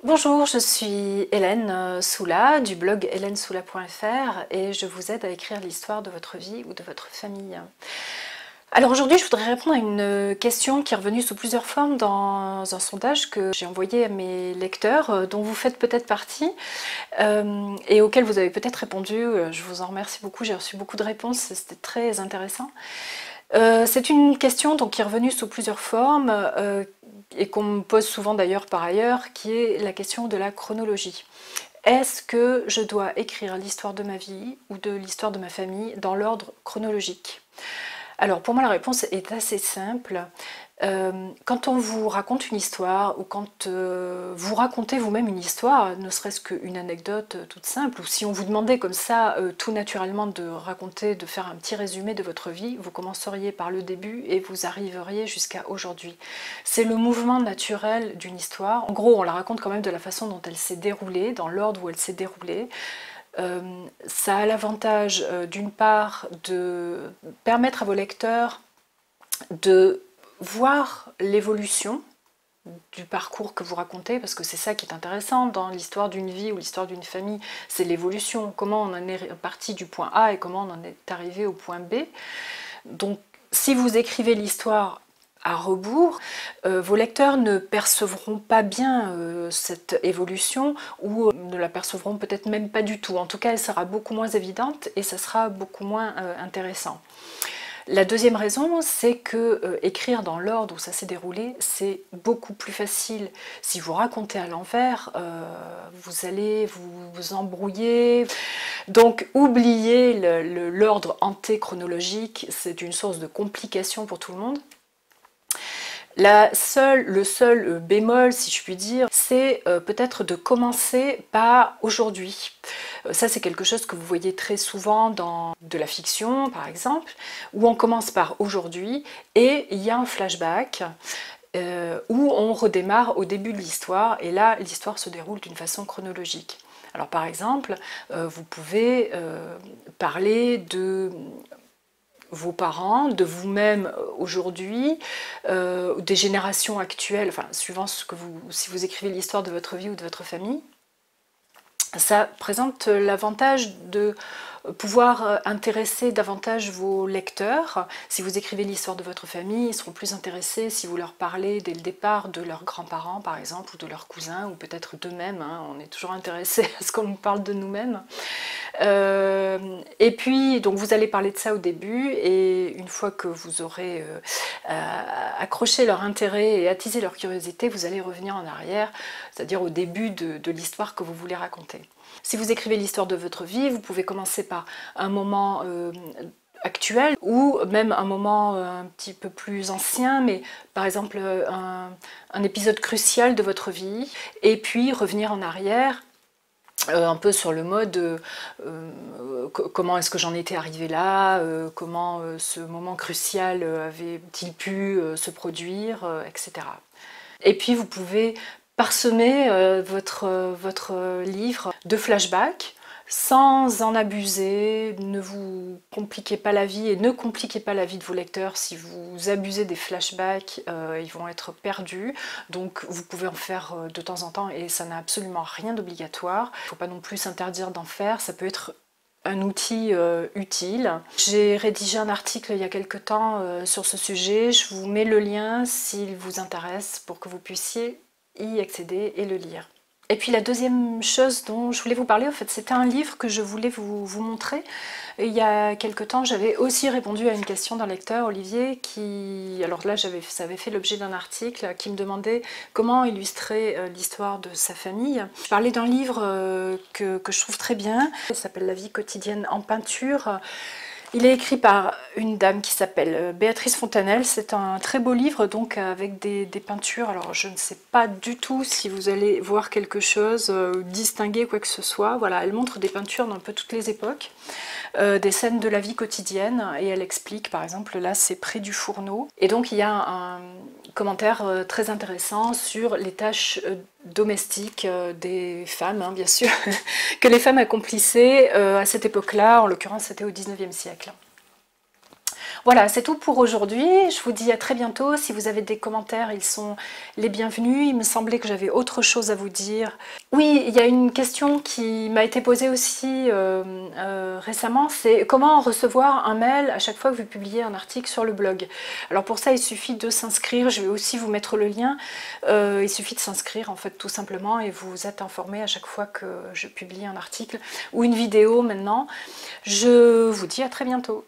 Bonjour, je suis Hélène Soula du blog hélènesoula.fr et je vous aide à écrire l'histoire de votre vie ou de votre famille. Alors aujourd'hui, je voudrais répondre à une question qui est revenue sous plusieurs formes dans un sondage que j'ai envoyé à mes lecteurs, dont vous faites peut-être partie, et auquel vous avez peut-être répondu. Je vous en remercie beaucoup, j'ai reçu beaucoup de réponses, c'était très intéressant. C'est une question donc, qui est revenue sous plusieurs formes et qu'on me pose souvent d'ailleurs par ailleurs, qui est la question de la chronologie. Est-ce que je dois écrire l'histoire de ma vie ou de l'histoire de ma famille dans l'ordre chronologique? Alors pour moi la réponse est assez simple. Quand on vous raconte une histoire ou quand vous racontez vous-même une histoire, ne serait-ce qu'une anecdote toute simple, ou si on vous demandait comme ça tout naturellement de raconter, de faire un petit résumé de votre vie, vous commenceriez par le début et vous arriveriez jusqu'à aujourd'hui. C'est le mouvement naturel d'une histoire. En gros, on la raconte quand même de la façon dont elle s'est déroulée, dans l'ordre où elle s'est déroulée. Ça a l'avantage d'une part de permettre à vos lecteurs de voir l'évolution du parcours que vous racontez, parce que c'est ça qui est intéressant dans l'histoire d'une vie ou l'histoire d'une famille, c'est l'évolution, comment on en est parti du point A et comment on en est arrivé au point B. Donc si vous écrivez l'histoire à rebours, vos lecteurs ne percevront pas bien cette évolution ou ne la percevront peut-être même pas du tout. En tout cas, elle sera beaucoup moins évidente et ça sera beaucoup moins intéressant. La deuxième raison, c'est que écrire dans l'ordre où ça s'est déroulé, c'est beaucoup plus facile. Si vous racontez à l'envers, vous allez vous embrouiller. Donc oublier l'ordre antéchronologique, c'est une source de complication pour tout le monde. Le seul bémol, si je puis dire, c'est peut-être de commencer par aujourd'hui. Ça, c'est quelque chose que vous voyez très souvent dans de la fiction, par exemple, où on commence par aujourd'hui et il y a un flashback où on redémarre au début de l'histoire et là, l'histoire se déroule d'une façon chronologique. Alors par exemple, vous pouvez parler de vos parents, de vous-même aujourd'hui, des générations actuelles, enfin suivant si vous écrivez l'histoire de votre vie ou de votre famille. Ça présente l'avantage de pouvoir intéresser davantage vos lecteurs. Si vous écrivez l'histoire de votre famille, ils seront plus intéressés si vous leur parlez dès le départ de leurs grands-parents par exemple, ou de leurs cousins, ou peut-être d'eux-mêmes, hein. On est toujours intéressé à ce qu'on nous parle de nous-mêmes. Et puis donc vous allez parler de ça au début et une fois que vous aurez accroché leur intérêt et attisé leur curiosité, vous allez revenir en arrière, c'est-à-dire au début de l'histoire que vous voulez raconter. Si vous écrivez l'histoire de votre vie, vous pouvez commencer par un moment actuel ou même un moment un petit peu plus ancien, mais par exemple un épisode crucial de votre vie, et puis revenir en arrière un peu sur le mode comment est-ce que j'en étais arrivée là, comment ce moment crucial avait-il pu se produire, etc. Et puis vous pouvez parsemer votre livre de flashbacks sans en abuser. Ne vous compliquez pas la vie et ne compliquez pas la vie de vos lecteurs. Si vous abusez des flashbacks, ils vont être perdus. Donc vous pouvez en faire de temps en temps et ça n'a absolument rien d'obligatoire. Il ne faut pas non plus s'interdire d'en faire, ça peut être un outil utile. J'ai rédigé un article il y a quelque temps sur ce sujet, je vous mets le lien s'il vous intéresse pour que vous puissiez y accéder et le lire. Et puis la deuxième chose dont je voulais vous parler, en fait, c'était un livre que je voulais vous montrer. Il y a quelque temps, j'avais aussi répondu à une question d'un lecteur, Olivier, qui, alors là, ça avait fait l'objet d'un article qui me demandait comment illustrer l'histoire de sa famille. Je parlais d'un livre que je trouve très bien, il s'appelle La vie quotidienne en peinture. Il est écrit par une dame qui s'appelle Béatrice Fontanelle. C'est un très beau livre, donc avec des peintures. Alors je ne sais pas du tout si vous allez voir quelque chose, distinguer quoi que ce soit. Voilà, elle montre des peintures d'un peu toutes les époques, des scènes de la vie quotidienne, et elle explique, par exemple, là c'est près du fourneau. Et donc il y a un commentaire très intéressant sur les tâches domestiques des femmes, hein, bien sûr, que les femmes accomplissaient à cette époque-là, en l'occurrence c'était au 19e siècle. Voilà, c'est tout pour aujourd'hui. Je vous dis à très bientôt. Si vous avez des commentaires, ils sont les bienvenus. Il me semblait que j'avais autre chose à vous dire. Oui, il y a une question qui m'a été posée aussi récemment, c'est comment recevoir un mail à chaque fois que vous publiez un article sur le blog. Alors pour ça, il suffit de s'inscrire. Je vais aussi vous mettre le lien. Il suffit de s'inscrire en fait tout simplement et vous êtes informé à chaque fois que je publie un article ou une vidéo maintenant. Je vous dis à très bientôt.